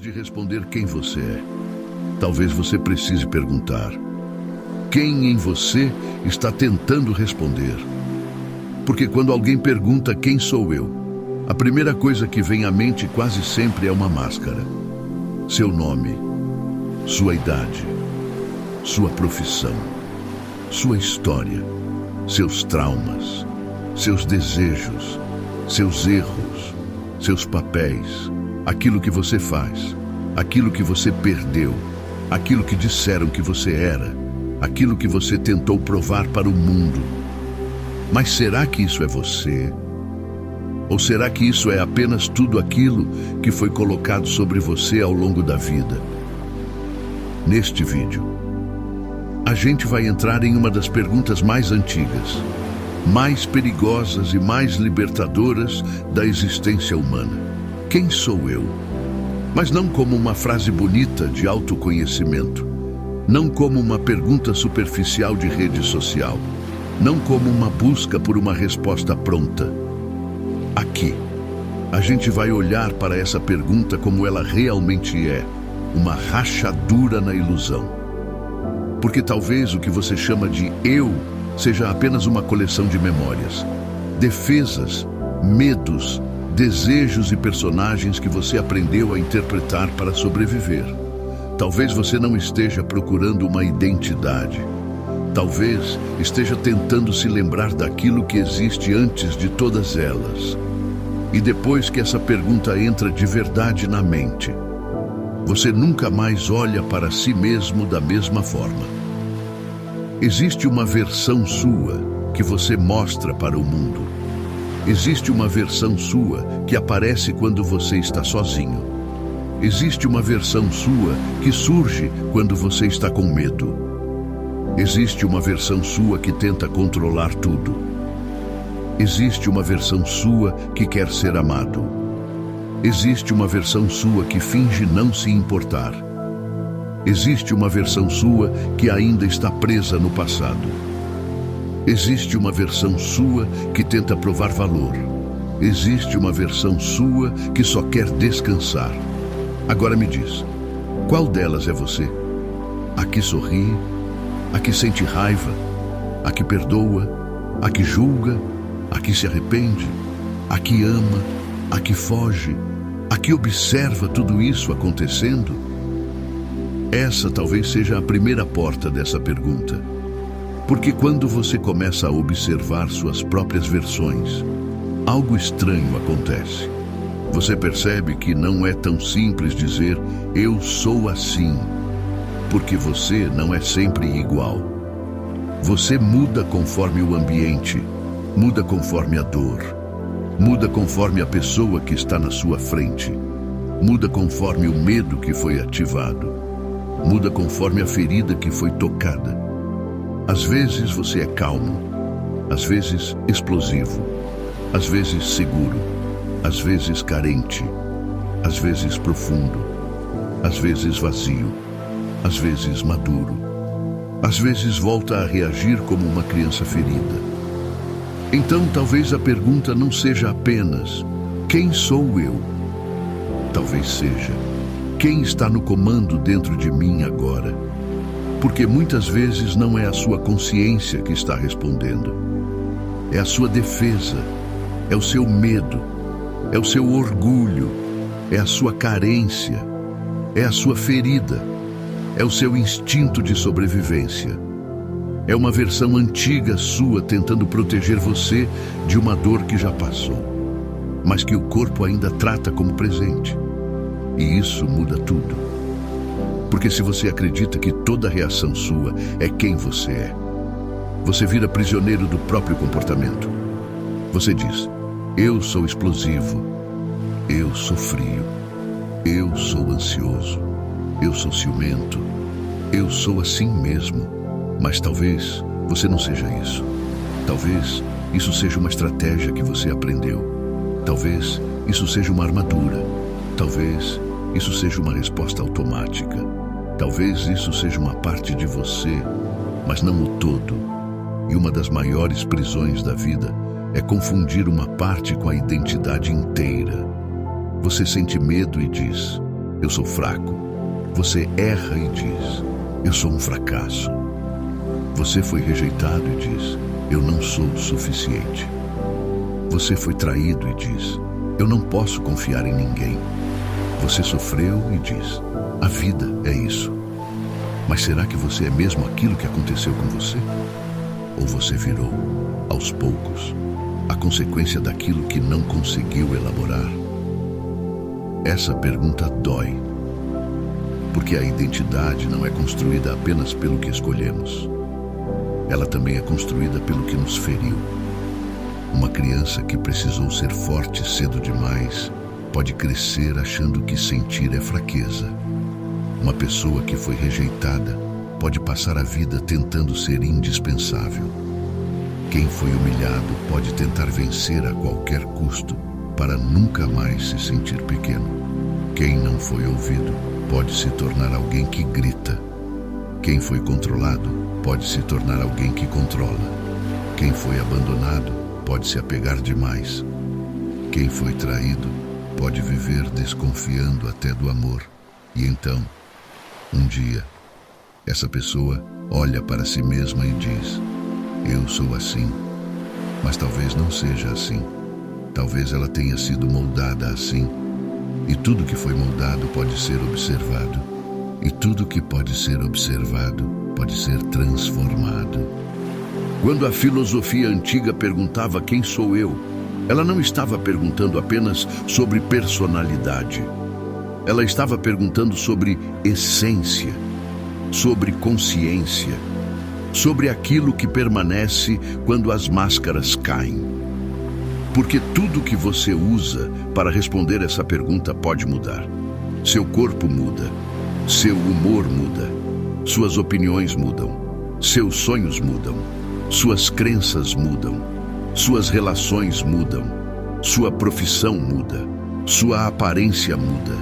de responder quem você é, talvez você precise perguntar: quem em você está tentando responder? Porque quando alguém pergunta quem sou eu, a primeira coisa que vem à mente quase sempre é uma máscara. Seu nome, sua idade, sua profissão, sua história, seus traumas, seus desejos, seus erros, seus papéis, aquilo que você faz, aquilo que você perdeu, aquilo que disseram que você era, aquilo que você tentou provar para o mundo. Mas será que isso é você? Ou será que isso é apenas tudo aquilo que foi colocado sobre você ao longo da vida? Neste vídeo, a gente vai entrar em uma das perguntas mais antigas, mais perigosas e mais libertadoras da existência humana. Quem sou eu? Mas não como uma frase bonita de autoconhecimento, não como uma pergunta superficial de rede social, não como uma busca por uma resposta pronta. Aqui, a gente vai olhar para essa pergunta como ela realmente é, uma rachadura na ilusão. Porque talvez o que você chama de eu seja apenas uma coleção de memórias, defesas, medos, desejos e personagens que você aprendeu a interpretar para sobreviver. Talvez você não esteja procurando uma identidade. Talvez esteja tentando se lembrar daquilo que existe antes de todas elas. E depois que essa pergunta entra de verdade na mente, você nunca mais olha para si mesmo da mesma forma. Existe uma versão sua que você mostra para o mundo. Existe uma versão sua que aparece quando você está sozinho. Existe uma versão sua que surge quando você está com medo. Existe uma versão sua que tenta controlar tudo. Existe uma versão sua que quer ser amado. Existe uma versão sua que finge não se importar. Existe uma versão sua que ainda está presa no passado. Existe uma versão sua que tenta provar valor. Existe uma versão sua que só quer descansar. Agora me diz, qual delas é você? A que sorri? A que sente raiva? A que perdoa? A que julga? A que se arrepende? A que ama? A que foge? A que observa tudo isso acontecendo? Essa talvez seja a primeira porta dessa pergunta. Porque quando você começa a observar suas próprias versões, algo estranho acontece. Você percebe que não é tão simples dizer eu sou assim, porque você não é sempre igual. Você muda conforme o ambiente, muda conforme a dor, muda conforme a pessoa que está na sua frente, muda conforme o medo que foi ativado, muda conforme a ferida que foi tocada. Às vezes você é calmo, às vezes explosivo, às vezes seguro, às vezes carente, às vezes profundo, às vezes vazio, às vezes maduro, às vezes volta a reagir como uma criança ferida. Então talvez a pergunta não seja apenas quem sou eu? Talvez seja quem está no comando dentro de mim agora? Porque muitas vezes não é a sua consciência que está respondendo. É a sua defesa, é o seu medo, é o seu orgulho, é a sua carência, é a sua ferida, é o seu instinto de sobrevivência. É uma versão antiga sua tentando proteger você de uma dor que já passou, mas que o corpo ainda trata como presente. E isso muda tudo. Porque se você acredita que toda reação sua é quem você é, você vira prisioneiro do próprio comportamento. Você diz, eu sou explosivo, eu sou frio, eu sou ansioso, eu sou ciumento, eu sou assim mesmo. Mas talvez você não seja isso. Talvez isso seja uma estratégia que você aprendeu. Talvez isso seja uma armadura. Talvez isso seja uma resposta automática. Talvez isso seja uma parte de você, mas não o todo. E uma das maiores prisões da vida é confundir uma parte com a identidade inteira. Você sente medo e diz, eu sou fraco. Você erra e diz, eu sou um fracasso. Você foi rejeitado e diz, eu não sou o suficiente. Você foi traído e diz, eu não posso confiar em ninguém. Você sofreu e diz, a vida é isso. Mas será que você é mesmo aquilo que aconteceu com você? Ou você virou, aos poucos, a consequência daquilo que não conseguiu elaborar? Essa pergunta dói, porque a identidade não é construída apenas pelo que escolhemos. Ela também é construída pelo que nos feriu. Uma criança que precisou ser forte cedo demais pode crescer achando que sentir é fraqueza. Uma pessoa que foi rejeitada pode passar a vida tentando ser indispensável. Quem foi humilhado pode tentar vencer a qualquer custo para nunca mais se sentir pequeno. Quem não foi ouvido pode se tornar alguém que grita. Quem foi controlado pode se tornar alguém que controla. Quem foi abandonado pode se apegar demais. Quem foi traído pode viver desconfiando até do amor. E então, um dia, essa pessoa olha para si mesma e diz, eu sou assim. Mas talvez não seja assim. Talvez ela tenha sido moldada assim. E tudo que foi moldado pode ser observado. E tudo que pode ser observado pode ser transformado. Quando a filosofia antiga perguntava quem sou eu, ela não estava perguntando apenas sobre personalidade. Ela estava perguntando sobre essência, sobre consciência, sobre aquilo que permanece quando as máscaras caem. Porque tudo que você usa para responder essa pergunta pode mudar. Seu corpo muda, seu humor muda, suas opiniões mudam, seus sonhos mudam, suas crenças mudam, suas relações mudam, sua profissão muda, sua aparência muda,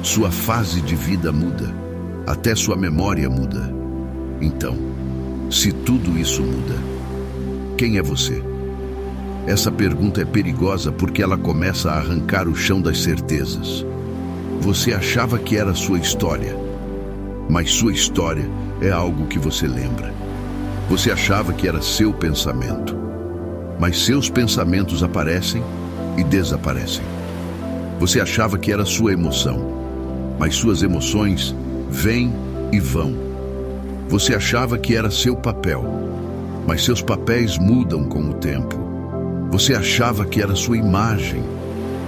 sua fase de vida muda, até sua memória muda. Então, se tudo isso muda, quem é você? Essa pergunta é perigosa porque ela começa a arrancar o chão das certezas. Você achava que era sua história, mas sua história é algo que você lembra. Você achava que era seu pensamento, mas seus pensamentos aparecem e desaparecem. Você achava que era sua emoção, mas suas emoções vêm e vão. Você achava que era seu papel, mas seus papéis mudam com o tempo. Você achava que era sua imagem,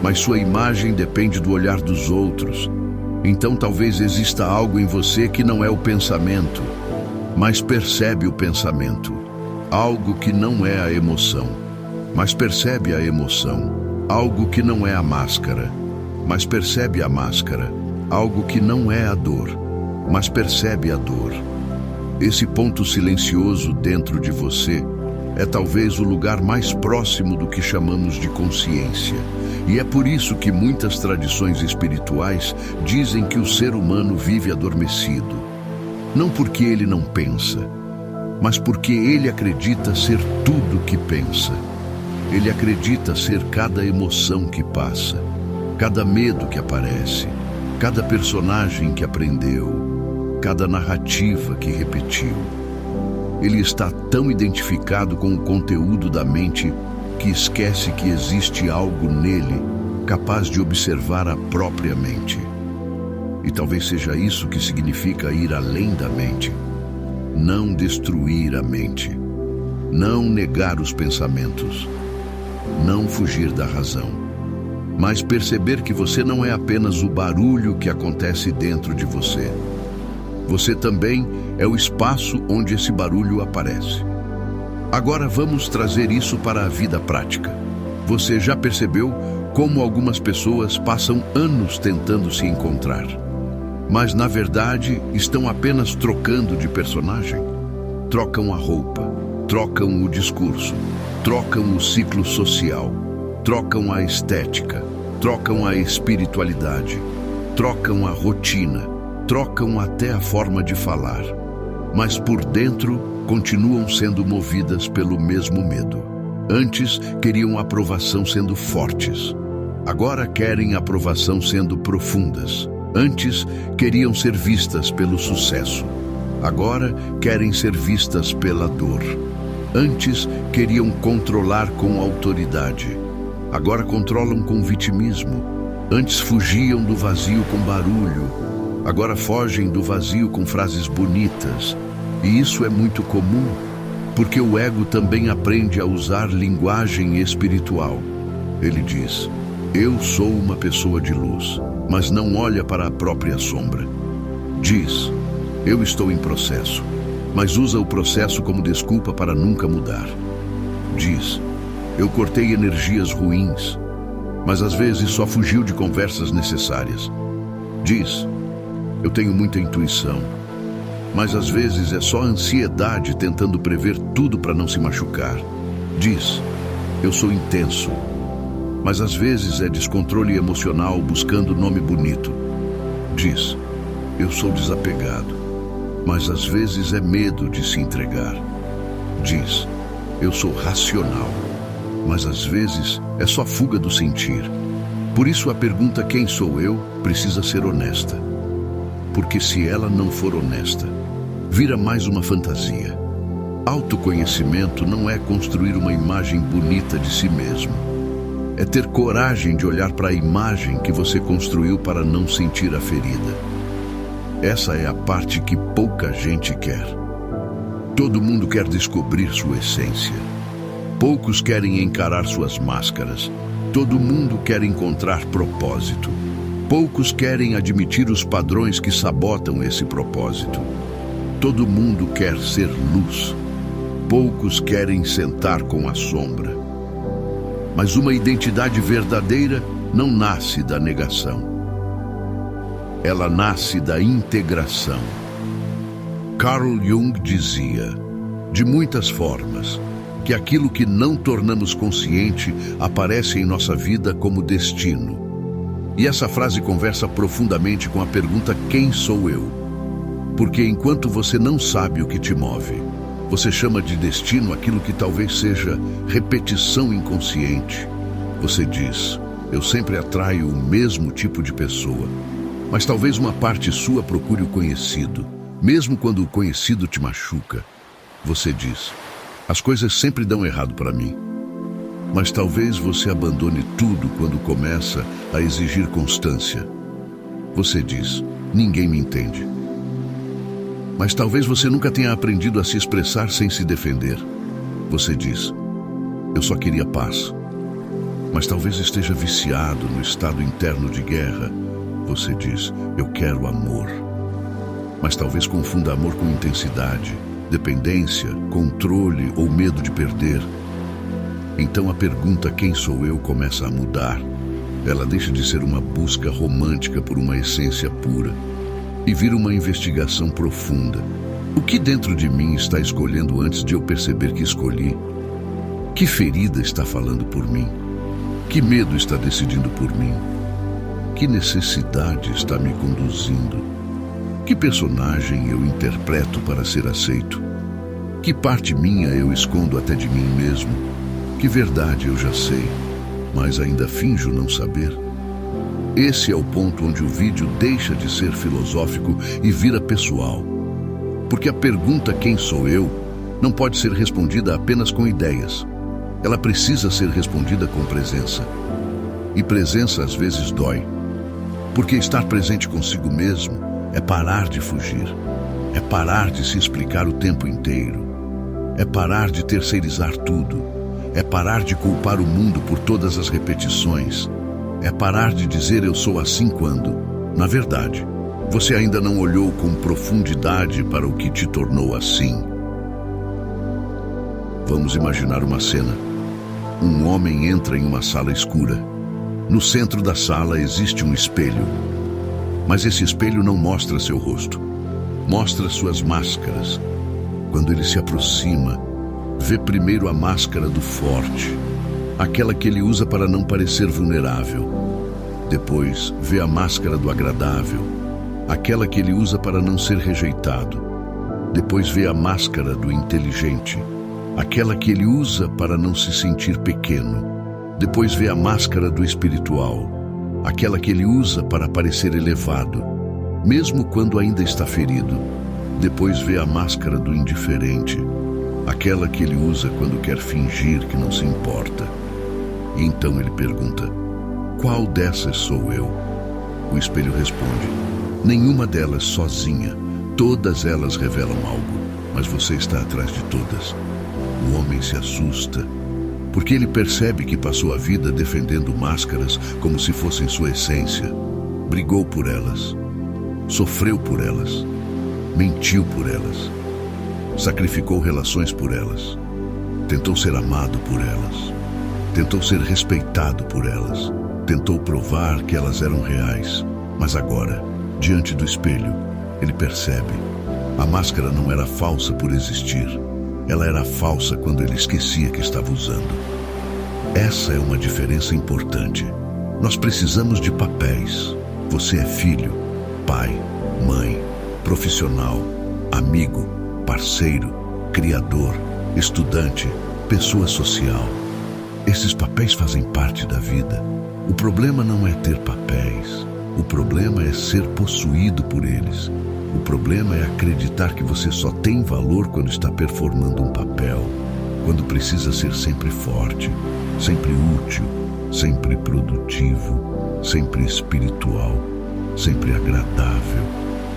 mas sua imagem depende do olhar dos outros. Então talvez exista algo em você que não é o pensamento, mas percebe o pensamento. Algo que não é a emoção, mas percebe a emoção. Algo que não é a máscara, mas percebe a máscara. Algo que não é a dor, mas percebe a dor. Esse ponto silencioso dentro de você é talvez o lugar mais próximo do que chamamos de consciência. E é por isso que muitas tradições espirituais dizem que o ser humano vive adormecido. Não porque ele não pensa, mas porque ele acredita ser tudo que pensa. Ele acredita ser cada emoção que passa, cada medo que aparece, cada personagem que aprendeu, cada narrativa que repetiu. Ele está tão identificado com o conteúdo da mente que esquece que existe algo nele capaz de observar a própria mente. E talvez seja isso que significa ir além da mente. Não destruir a mente. Não negar os pensamentos. Não fugir da razão. Mas perceber que você não é apenas o barulho que acontece dentro de você. Você também é o espaço onde esse barulho aparece. Agora vamos trazer isso para a vida prática. Você já percebeu como algumas pessoas passam anos tentando se encontrar, mas na verdade estão apenas trocando de personagem? Trocam a roupa, trocam o discurso, trocam o ciclo social, trocam a estética, trocam a espiritualidade, trocam a rotina, trocam até a forma de falar, mas por dentro continuam sendo movidas pelo mesmo medo. Antes queriam aprovação sendo fortes, agora querem aprovação sendo profundas. Antes queriam ser vistas pelo sucesso. Agora querem ser vistas pela dor. Antes queriam controlar com autoridade. Agora controlam com vitimismo. Antes fugiam do vazio com barulho. Agora fogem do vazio com frases bonitas. E isso é muito comum, porque o ego também aprende a usar linguagem espiritual. Ele diz: eu sou uma pessoa de luz, mas não olha para a própria sombra. Diz: eu estou em processo, mas usa o processo como desculpa para nunca mudar. Diz: eu cortei energias ruins, mas às vezes só fugiu de conversas necessárias. Diz: eu tenho muita intuição, mas às vezes é só ansiedade tentando prever tudo para não se machucar. Diz: eu sou intenso, mas às vezes é descontrole emocional buscando nome bonito. Diz: eu sou desapegado, mas às vezes é medo de se entregar. Diz: eu sou racional, mas às vezes é só fuga do sentir. Por isso a pergunta quem sou eu precisa ser honesta. Porque se ela não for honesta, vira mais uma fantasia. Autoconhecimento não é construir uma imagem bonita de si mesmo. É ter coragem de olhar para a imagem que você construiu para não sentir a ferida. Essa é a parte que pouca gente quer. Todo mundo quer descobrir sua essência. Poucos querem encarar suas máscaras. Todo mundo quer encontrar propósito. Poucos querem admitir os padrões que sabotam esse propósito. Todo mundo quer ser luz. Poucos querem sentar com a sombra. Mas uma identidade verdadeira não nasce da negação. Ela nasce da integração. Carl Jung dizia, de muitas formas, que aquilo que não tornamos consciente aparece em nossa vida como destino. E essa frase conversa profundamente com a pergunta quem sou eu? Porque enquanto você não sabe o que te move, você chama de destino aquilo que talvez seja repetição inconsciente. Você diz: eu sempre atraio o mesmo tipo de pessoa. Mas talvez uma parte sua procure o conhecido, mesmo quando o conhecido te machuca. Você diz: as coisas sempre dão errado para mim. Mas talvez você abandone tudo quando começa a exigir constância. Você diz: ninguém me entende. Mas talvez você nunca tenha aprendido a se expressar sem se defender. Você diz: eu só queria paz. Mas talvez esteja viciado no estado interno de guerra. Você diz: eu quero amor. Mas talvez confunda amor com intensidade, dependência, controle ou medo de perder. Então a pergunta quem sou eu começa a mudar. Ela deixa de ser uma busca romântica por uma essência pura e vira uma investigação profunda. O que dentro de mim está escolhendo antes de eu perceber que escolhi? Que ferida está falando por mim? Que medo está decidindo por mim? Que necessidade está me conduzindo? Que personagem eu interpreto para ser aceito? Que parte minha eu escondo até de mim mesmo? Que verdade eu já sei, mas ainda finjo não saber? Esse é o ponto onde o vídeo deixa de ser filosófico e vira pessoal. Porque a pergunta quem sou eu não pode ser respondida apenas com ideias. Ela precisa ser respondida com presença. E presença às vezes dói. Porque estar presente consigo mesmo é parar de fugir. É parar de se explicar o tempo inteiro. É parar de terceirizar tudo. É parar de culpar o mundo por todas as repetições. É parar de dizer eu sou assim quando, na verdade, você ainda não olhou com profundidade para o que te tornou assim. Vamos imaginar uma cena. Um homem entra em uma sala escura. No centro da sala existe um espelho. Mas esse espelho não mostra seu rosto. Mostra suas máscaras. Quando ele se aproxima, vê primeiro a máscara do forte, aquela que ele usa para não parecer vulnerável. Depois, vê a máscara do agradável, aquela que ele usa para não ser rejeitado. Depois vê a máscara do inteligente, aquela que ele usa para não se sentir pequeno. Depois vê a máscara do espiritual, aquela que ele usa para parecer elevado, mesmo quando ainda está ferido. Depois vê a máscara do indiferente, aquela que ele usa quando quer fingir que não se importa. E então ele pergunta: qual dessas sou eu? O espelho responde: nenhuma delas sozinha. Todas elas revelam algo, mas você está atrás de todas. O homem se assusta, porque ele percebe que passou a vida defendendo máscaras como se fossem sua essência. Brigou por elas, sofreu por elas, mentiu por elas, sacrificou relações por elas, tentou ser amado por elas, tentou ser respeitado por elas, tentou provar que elas eram reais. Mas agora, diante do espelho, ele percebe: a máscara não era falsa por existir, ela era falsa quando ele esquecia que estava usando. Essa é uma diferença importante. Nós precisamos de papéis. Você é filho, pai, mãe, profissional, amigo, parceiro, criador, estudante, pessoa social. Esses papéis fazem parte da vida. O problema não é ter papéis. O problema é ser possuído por eles. O problema é acreditar que você só tem valor quando está performando um papel, quando precisa ser sempre forte, sempre útil, sempre produtivo, sempre espiritual, sempre agradável,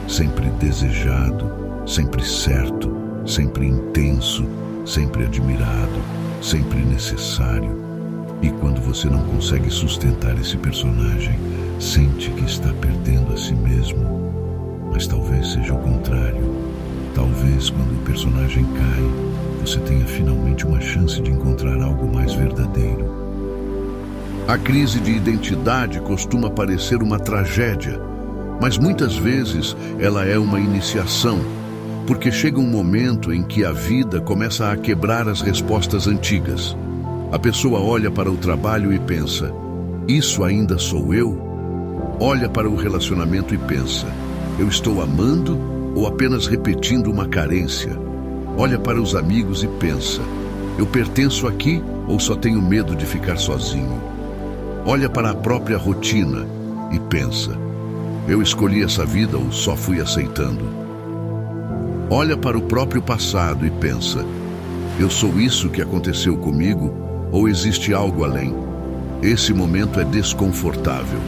sempre desejado, sempre certo, sempre intenso, sempre admirado, sempre necessário. E quando você não consegue sustentar esse personagem, sente que está perdendo a si mesmo. Mas talvez seja o contrário. Talvez quando o personagem cai, você tenha finalmente uma chance de encontrar algo mais verdadeiro. A crise de identidade costuma parecer uma tragédia, mas muitas vezes ela é uma iniciação, porque chega um momento em que a vida começa a quebrar as respostas antigas. A pessoa olha para o trabalho e pensa: isso ainda sou eu? Olha para o relacionamento e pensa: eu estou amando ou apenas repetindo uma carência? Olha para os amigos e pensa: eu pertenço aqui ou só tenho medo de ficar sozinho? Olha para a própria rotina e pensa: eu escolhi essa vida ou só fui aceitando? Olha para o próprio passado e pensa: eu sou isso que aconteceu comigo ou existe algo além? Esse momento é desconfortável,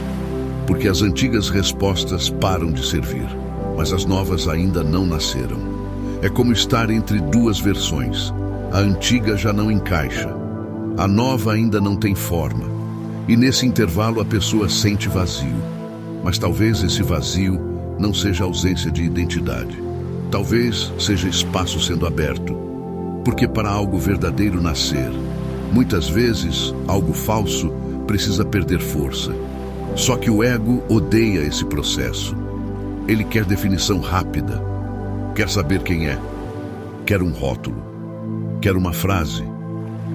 porque as antigas respostas param de servir, mas as novas ainda não nasceram. É como estar entre duas versões. A antiga já não encaixa, a nova ainda não tem forma, e nesse intervalo a pessoa sente vazio. Mas talvez esse vazio não seja ausência de identidade. Talvez seja espaço sendo aberto, porque para algo verdadeiro nascer, muitas vezes algo falso precisa perder força. Só que o ego odeia esse processo. Ele quer definição rápida, quer saber quem é, quer um rótulo, quer uma frase,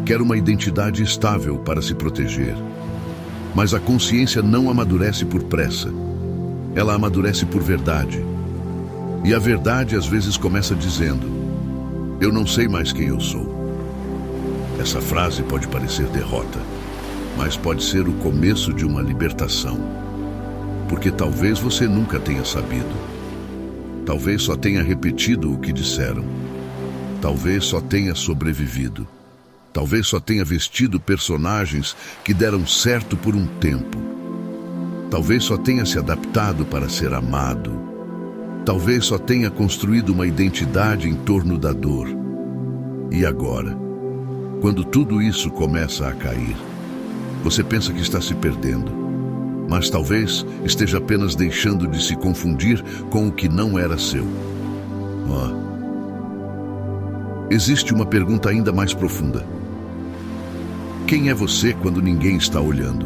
quer uma identidade estável para se proteger. Mas a consciência não amadurece por pressa, ela amadurece por verdade. E a verdade às vezes começa dizendo: eu não sei mais quem eu sou. Essa frase pode parecer derrota, mas pode ser o começo de uma libertação. Porque talvez você nunca tenha sabido. Talvez só tenha repetido o que disseram. Talvez só tenha sobrevivido. Talvez só tenha vestido personagens que deram certo por um tempo. Talvez só tenha se adaptado para ser amado. Talvez só tenha construído uma identidade em torno da dor. E agora, quando tudo isso começa a cair, você pensa que está se perdendo, mas talvez esteja apenas deixando de se confundir com o que não era seu. Existe uma pergunta ainda mais profunda. Quem é você quando ninguém está olhando?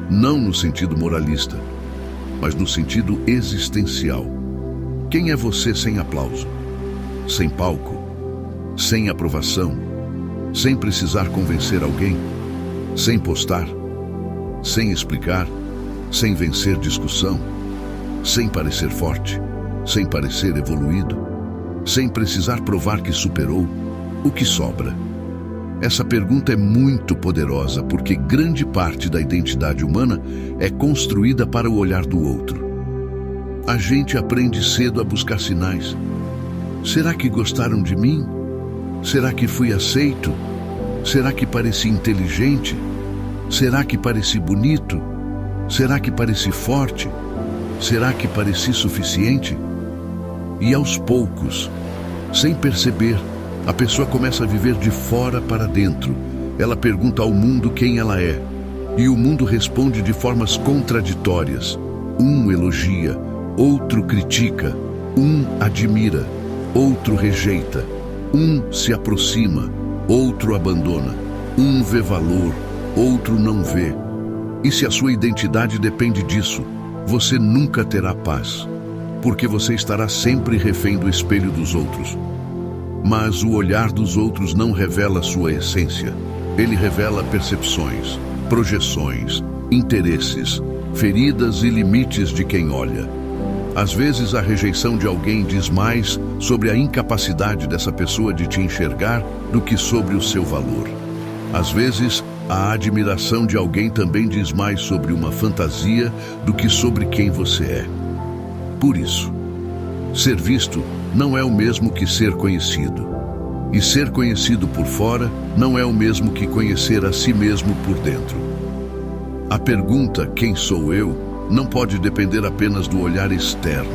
Não no sentido moralista, mas no sentido existencial. Quem é você sem aplauso, sem palco, sem aprovação, sem precisar convencer alguém, sem postar, sem explicar, sem vencer discussão, sem parecer forte, sem parecer evoluído, sem precisar provar que superou? O que sobra? Essa pergunta é muito poderosa porque grande parte da identidade humana é construída para o olhar do outro. A gente aprende cedo a buscar sinais. Será que gostaram de mim? Será que fui aceito? Será que pareci inteligente? Será que pareci bonito? Será que pareci forte? Será que pareci suficiente? E aos poucos, sem perceber, a pessoa começa a viver de fora para dentro. Ela pergunta ao mundo quem ela é, e o mundo responde de formas contraditórias. Um elogia, outro critica, um admira, outro rejeita, um se aproxima, outro abandona, um vê valor, outro não vê. E se a sua identidade depende disso, você nunca terá paz, porque você estará sempre refém do espelho dos outros. Mas o olhar dos outros não revela sua essência. Ele revela percepções, projeções, interesses, feridas e limites de quem olha. Às vezes a rejeição de alguém diz mais sobre a incapacidade dessa pessoa de te enxergar do que sobre o seu valor. Às vezes a admiração de alguém também diz mais sobre uma fantasia do que sobre quem você é. Por isso, ser visto não é o mesmo que ser conhecido. E ser conhecido por fora não é o mesmo que conhecer a si mesmo por dentro. A pergunta "quem sou eu?" não pode depender apenas do olhar externo.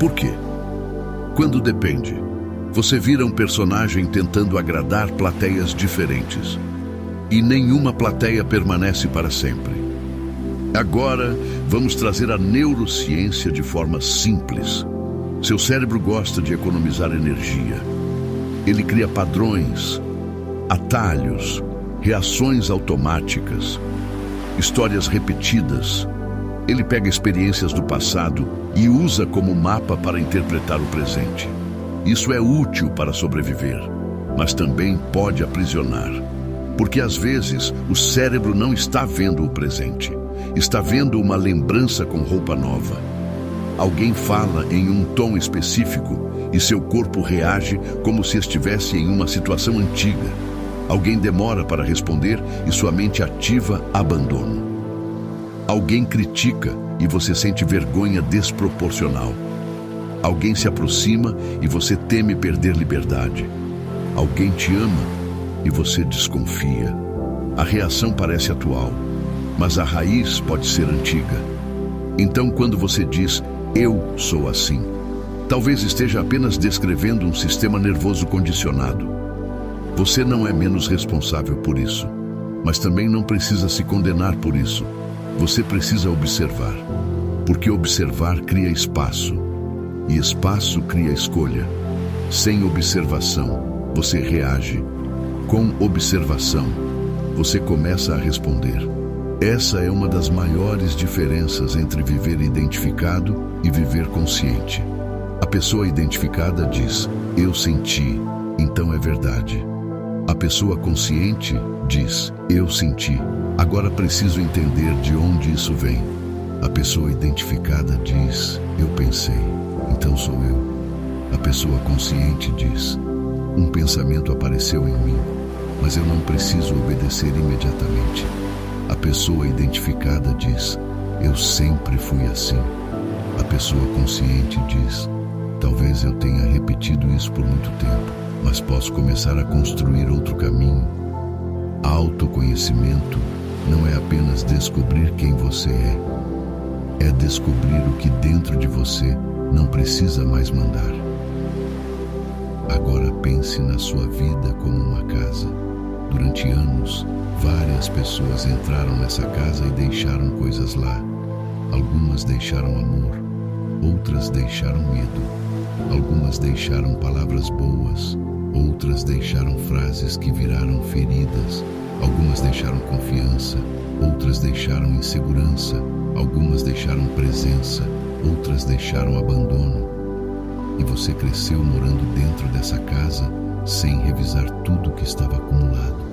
Por quê? Quando depende, você vira um personagem tentando agradar plateias diferentes. E nenhuma plateia permanece para sempre. Agora, vamos trazer a neurociência de forma simples. Seu cérebro gosta de economizar energia. Ele cria padrões, atalhos, reações automáticas, histórias repetidas. Ele pega experiências do passado e usa como mapa para interpretar o presente. Isso é útil para sobreviver, mas também pode aprisionar. Porque às vezes o cérebro não está vendo o presente, está vendo uma lembrança com roupa nova. Alguém fala em um tom específico e seu corpo reage como se estivesse em uma situação antiga. Alguém demora para responder e sua mente ativa abandono. Alguém critica e você sente vergonha desproporcional. Alguém se aproxima e você teme perder liberdade. Alguém te ama e você desconfia. A reação parece atual, mas a raiz pode ser antiga. Então, quando você diz "eu sou assim", talvez esteja apenas descrevendo um sistema nervoso condicionado. Você não é menos responsável por isso, mas também não precisa se condenar por isso. Você precisa observar, porque observar cria espaço, e espaço cria escolha. Sem observação, você reage. Com observação, você começa a responder. Essa é uma das maiores diferenças entre viver identificado e viver consciente. A pessoa identificada diz "eu senti, então é verdade". A pessoa consciente diz "eu senti, agora preciso entender de onde isso vem". A pessoa identificada diz "eu pensei, então sou eu". A pessoa consciente diz "um pensamento apareceu em mim, mas eu não preciso obedecer imediatamente". A pessoa identificada diz "eu sempre fui assim". A pessoa consciente diz "talvez eu tenha repetido isso por muito tempo, mas posso começar a construir outro caminho". Autoconhecimento não é apenas descobrir quem você é descobrir o que dentro de você não precisa mais mandar. Agora pense na sua vida como uma casa. Durante anos, várias pessoas entraram nessa casa e deixaram coisas lá. Algumas deixaram amor, outras deixaram medo. Algumas deixaram palavras boas, outras deixaram frases que viraram feridas. Algumas deixaram confiança, outras deixaram insegurança. Algumas deixaram presença, outras deixaram abandono. E você cresceu morando dentro dessa casa sem revisar tudo que estava acumulado.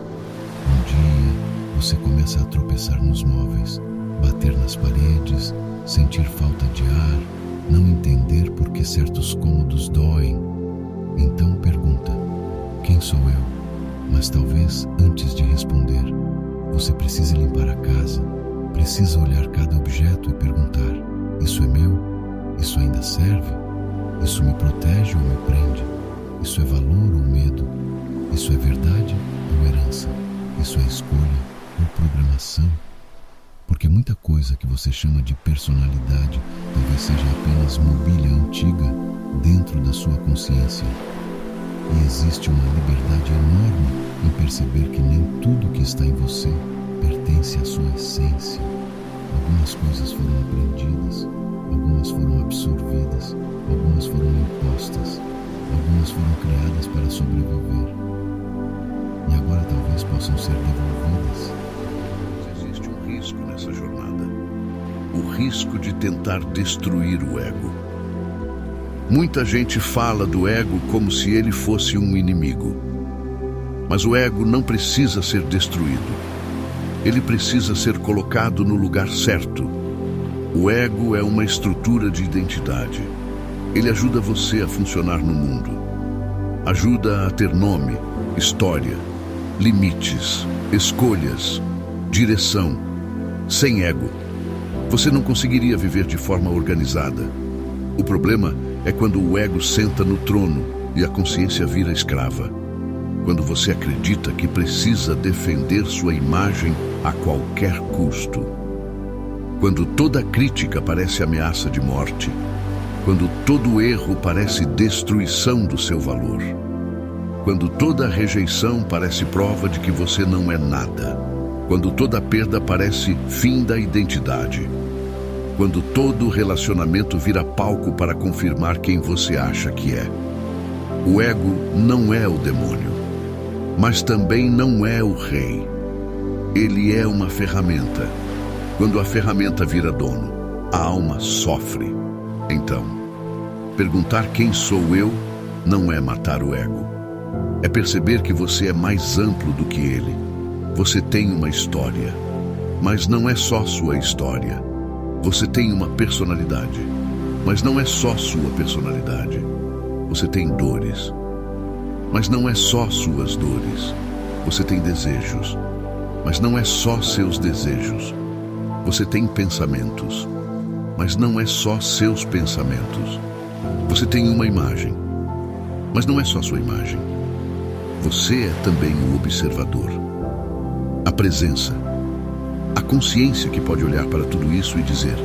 Um dia, você começa a tropeçar nos móveis, bater nas paredes, sentir falta de ar, não entender por que certos cômodos doem. Então pergunta: quem sou eu? Mas talvez, antes de responder, você precise limpar a casa, precisa olhar cada objeto e perguntar: isso é meu? Isso ainda serve? Isso me protege ou me prende? Isso é valor ou medo? Isso é verdade ou herança? Isso é escolha ou programação? Porque muita coisa que você chama de personalidade talvez seja apenas mobília antiga dentro da sua consciência. E existe uma liberdade enorme em perceber que nem tudo que está em você pertence à sua essência. Algumas coisas foram aprendidas, algumas foram absorvidas, algumas foram impostas, algumas foram criadas para sobreviver. E agora talvez possam ser devolvidas. Existe um risco nessa jornada. O risco de tentar destruir o ego. Muita gente fala do ego como se ele fosse um inimigo. Mas o ego não precisa ser destruído. Ele precisa ser colocado no lugar certo. O ego é uma estrutura de identidade. Ele ajuda você a funcionar no mundo. Ajuda a ter nome, história, limites, escolhas, direção. Sem ego, você não conseguiria viver de forma organizada. O problema é quando o ego senta no trono e a consciência vira escrava. Quando você acredita que precisa defender sua imagem a qualquer custo. Quando toda crítica parece ameaça de morte. Quando todo erro parece destruição do seu valor. Quando toda rejeição parece prova de que você não é nada. Quando toda perda parece fim da identidade. Quando todo relacionamento vira palco para confirmar quem você acha que é. O ego não é o demônio, mas também não é o rei. Ele é uma ferramenta. Quando a ferramenta vira dono, a alma sofre. Então, perguntar quem sou eu não é matar o ego. É perceber que você é mais amplo do que ele. Você tem uma história, mas não é só sua história. Você tem uma personalidade, mas não é só sua personalidade. Você tem dores, mas não é só suas dores. Você tem desejos, mas não é só seus desejos. Você tem pensamentos, mas não é só seus pensamentos. Você tem uma imagem, mas não é só sua imagem. Você é também o observador. A presença, a consciência que pode olhar para tudo isso e dizer: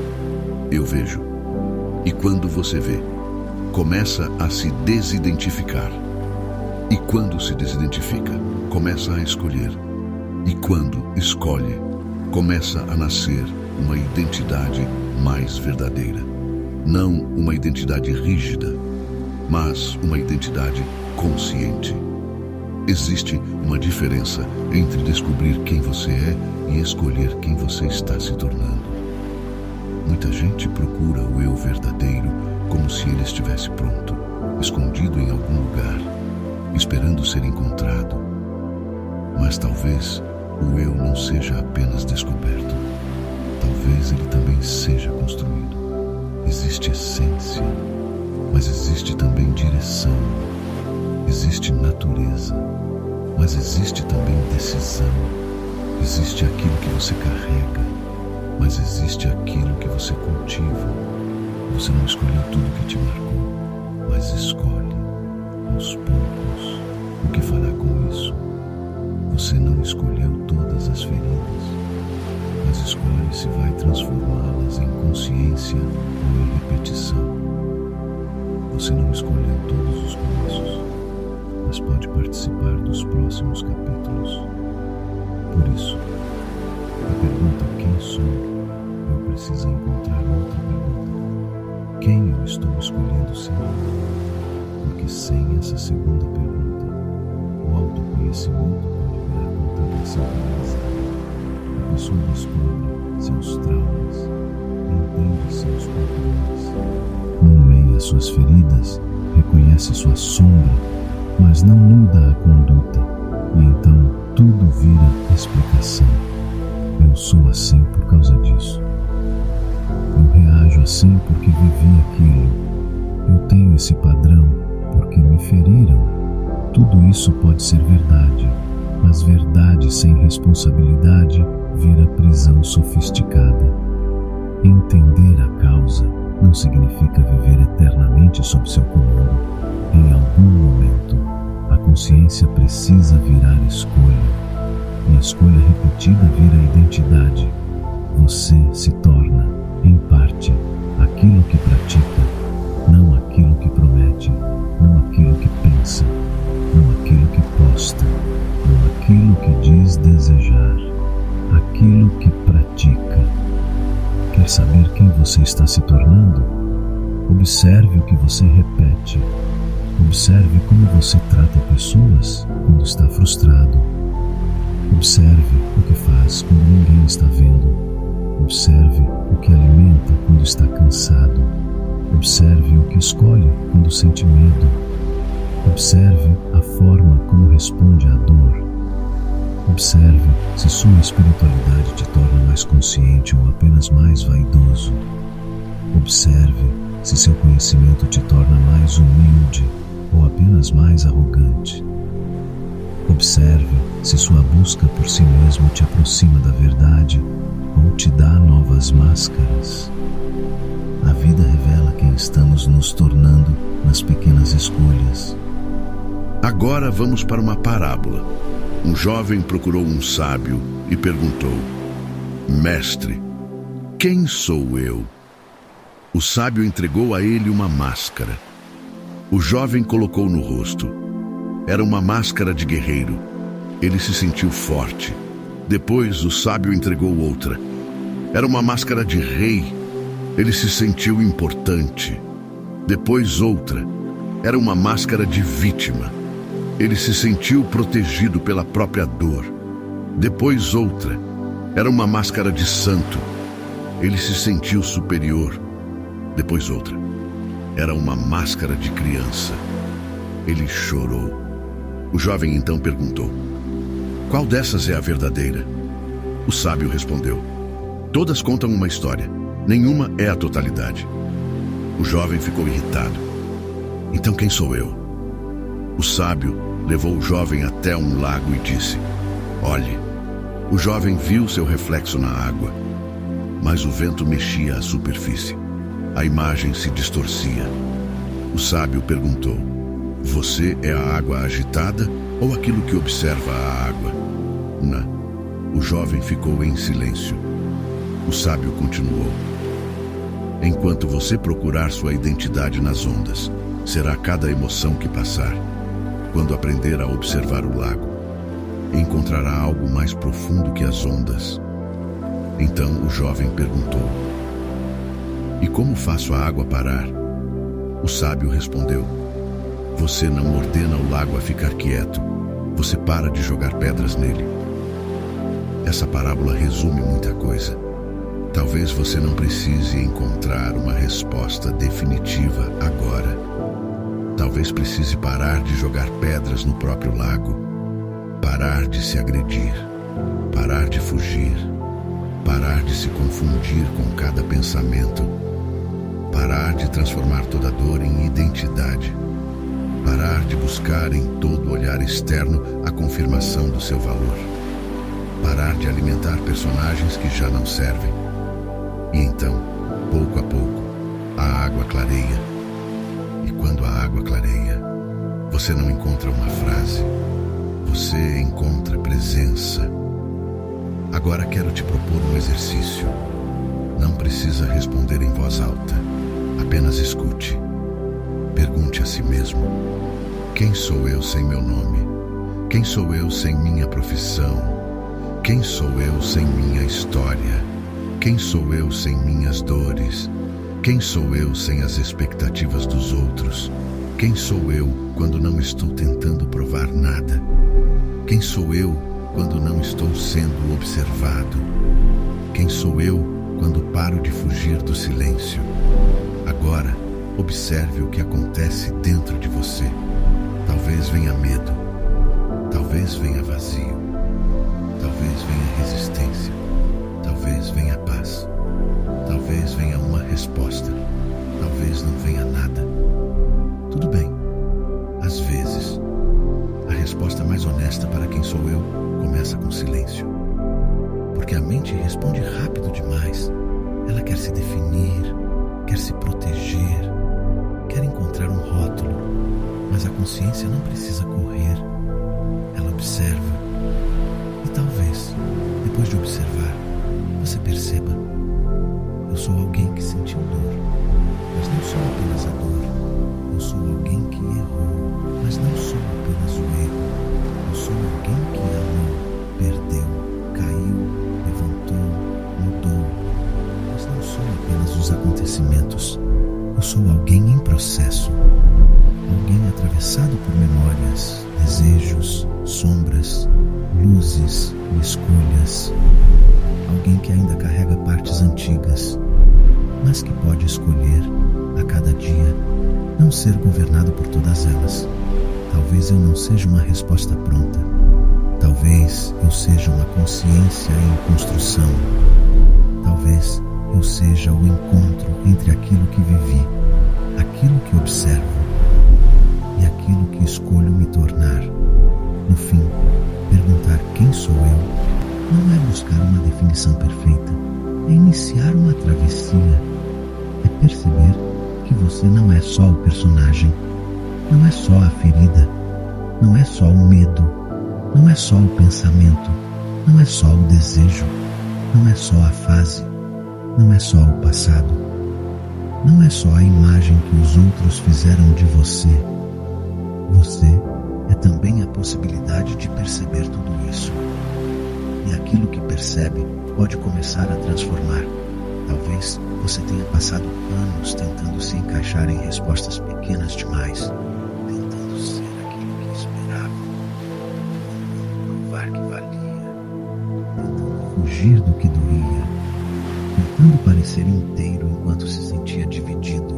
eu vejo. E quando você vê, começa a se desidentificar. E quando se desidentifica, começa a escolher. E quando escolhe, começa a nascer uma identidade mais verdadeira. Não uma identidade rígida, mas uma identidade consciente. Existe uma diferença entre descobrir quem você é e escolher quem você está se tornando. Muita gente procura o eu verdadeiro como se ele estivesse pronto, escondido em algum lugar, esperando ser encontrado. Mas talvez o eu não seja apenas descoberto. Talvez ele também seja construído. Existe essência, mas existe também direção. Existe natureza, mas existe também decisão. Existe aquilo que você carrega, mas existe aquilo que você cultiva. Você não escolheu tudo que te marcou, mas escolhe, aos poucos, o que fará com isso. Você não escolheu todas as feridas, mas escolhe se vai transformá-las em consciência ou em repetição. Você não escolheu todos os começos, mas pode participar dos próximos capítulos. Por isso, a pergunta "quem sou?" eu preciso encontrar outra pergunta. Quem eu estou escolhendo ser? Porque sem essa segunda pergunta, o autoconhecimento pode virar contemplação realizada. A pessoa descobre seus traumas, entende seus padrões, nomeia suas feridas, reconhece sua sombra, mas não muda a conduta, e então tudo vira explicação. Eu sou assim por causa disso. Eu reajo assim porque vivi aquilo. Eu tenho esse padrão porque me feriram. Tudo isso pode ser verdade, Mas verdade sem responsabilidade vira prisão sofisticada. Entender a causa não significa viver eternamente sob seu comando. Em algum momento, a consciência precisa virar escolha. E a escolha repetida vira identidade. Você se torna, em parte, aquilo que pratica, não aquilo que promete, não aquilo que pensa, não aquilo que posta, não aquilo que diz desejar, aquilo que pratica. Quer saber quem você está se tornando? Observe o que você repete. Observe como você trata pessoas quando está frustrado. Observe o que faz quando ninguém está vendo. Observe o que alimenta quando está cansado. Observe o que escolhe quando sente medo. Observe a forma como responde à dor. Observe se sua espiritualidade te torna mais consciente ou apenas mais vaidoso. Observe se seu conhecimento te torna mais humilde ou apenas mais arrogante. Observe se sua busca por si mesmo te aproxima da verdade ou te dá novas máscaras. A vida revela quem estamos nos tornando nas pequenas escolhas. Agora vamos para uma parábola. Um jovem procurou um sábio e perguntou: Mestre, quem sou eu? O sábio entregou a ele uma máscara. O jovem colocou no rosto. Era uma máscara de guerreiro. Ele se sentiu forte. Depois o sábio entregou outra. Era uma máscara de rei. Ele se sentiu importante. Depois outra. Era uma máscara de vítima. Ele se sentiu protegido pela própria dor. Depois outra. Era uma máscara de santo. Ele se sentiu superior. Depois outra. Era uma máscara de criança. Ele chorou. O jovem então perguntou: qual dessas é a verdadeira? O sábio respondeu: todas contam uma história. Nenhuma é a totalidade. O jovem ficou irritado. Então quem sou eu? O sábio levou o jovem até um lago e disse: olhe. O jovem viu seu reflexo na água, mas o vento mexia a superfície. A imagem se distorcia. O sábio perguntou: você é a água agitada ou aquilo que observa a água? Não. O jovem ficou em silêncio. O sábio continuou: enquanto você procurar sua identidade nas ondas, será cada emoção que passar. Quando aprender a observar o lago, encontrará algo mais profundo que as ondas. Então o jovem perguntou: e como faço a água parar? O sábio respondeu: você não ordena o lago a ficar quieto. Você para de jogar pedras nele. Essa parábola resume muita coisa. Talvez você não precise encontrar uma resposta definitiva agora. Talvez precise parar de jogar pedras no próprio lago. Parar de se agredir. Parar de fugir. Parar de se confundir com cada pensamento. Parar de transformar toda dor em identidade. Parar de buscar em todo olhar externo a confirmação do seu valor. Parar de alimentar personagens que já não servem. E então, pouco a pouco, a água clareia. E quando a água clareia, você não encontra uma frase. Você encontra presença. Agora quero te propor um exercício. Não precisa responder em voz alta. Apenas escute. Pergunte a si mesmo: quem sou eu sem meu nome? Quem sou eu sem minha profissão? Quem sou eu sem minha história? Quem sou eu sem minhas dores? Quem sou eu sem as expectativas dos outros? Quem sou eu quando não estou tentando provar nada? Quem sou eu quando não estou sendo observado? Quem sou eu quando paro de fugir do silêncio? Agora, observe o que acontece dentro de você. Talvez venha medo. Talvez venha vazio. Talvez venha resistência. Talvez venha paz. Talvez venha uma resposta. Talvez não venha nada. Tudo bem. Às vezes, a resposta mais honesta para quem sou eu mente responde rápido demais. Ela quer se definir, quer se proteger, quer encontrar um rótulo, mas a consciência não precisa correr. Ela observa. E talvez, depois de observar, você perceba: eu sou alguém que sentiu dor, mas não sou apenas a dor. Eu sou alguém que errou, mas não sou apenas o erro. Eu sou alguém que amou, perdeu, caiu, levantou, mudou. Mas não sou apenas os acontecimentos. Eu sou alguém em processo. Alguém atravessado por memórias, desejos, sombras, luzes e escolhas. Alguém que ainda carrega partes antigas, mas que pode escolher, a cada dia, não ser governado por todas elas. Talvez eu não seja uma resposta pronta. Talvez eu seja uma consciência em construção. Talvez eu seja o encontro entre aquilo que vivi, aquilo que observo e aquilo que escolho me tornar. No fim, perguntar quem sou eu não é buscar uma definição perfeita, é iniciar uma travessia, é perceber que você não é só o personagem, não é só a ferida, não é só o medo, não é só o pensamento, não é só o desejo, não é só a fase, não é só o passado, não é só a imagem que os outros fizeram de você. Você é também a possibilidade de perceber tudo isso. E aquilo que percebe pode começar a transformar. Talvez você tenha passado anos tentando se encaixar em respostas pequenas demais, tentando ser aquilo que esperava, tentando provar que valia, tentando fugir do que doía, tentando parecer inteiro enquanto se sentia dividido.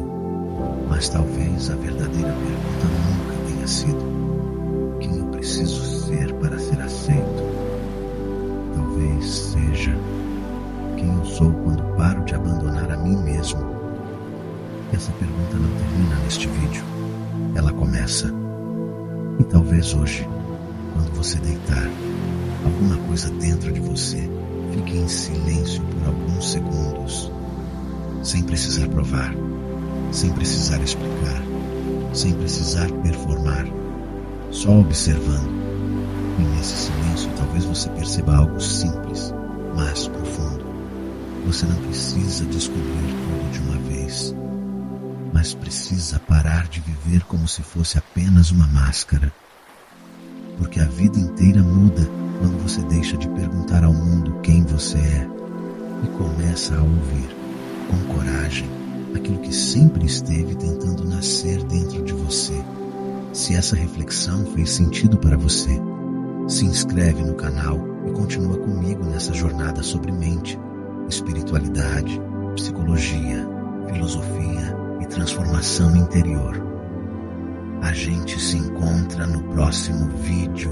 Mas talvez a verdadeira pergunta nunca tenha sido: quem eu preciso ser para ser aceito? Talvez seja: quem eu sou quando paro de abandonar a mim mesmo? Essa pergunta não termina neste vídeo. Ela começa. E talvez hoje, quando você deitar, alguma coisa dentro de você fique em silêncio por alguns segundos, sem precisar provar, sem precisar explicar, sem precisar performar, só observando. E nesse silêncio talvez você perceba algo simples, mas profundo. Você não precisa descobrir tudo de uma vez, mas precisa parar de viver como se fosse apenas uma máscara. Porque a vida inteira muda quando você deixa de perguntar ao mundo quem você é e começa a ouvir, com coragem, aquilo que sempre esteve tentando nascer dentro de você. Se essa reflexão fez sentido para você, se inscreve no canal e continua comigo nessa jornada sobre mente, espiritualidade, psicologia, filosofia e transformação interior. A gente se encontra no próximo vídeo.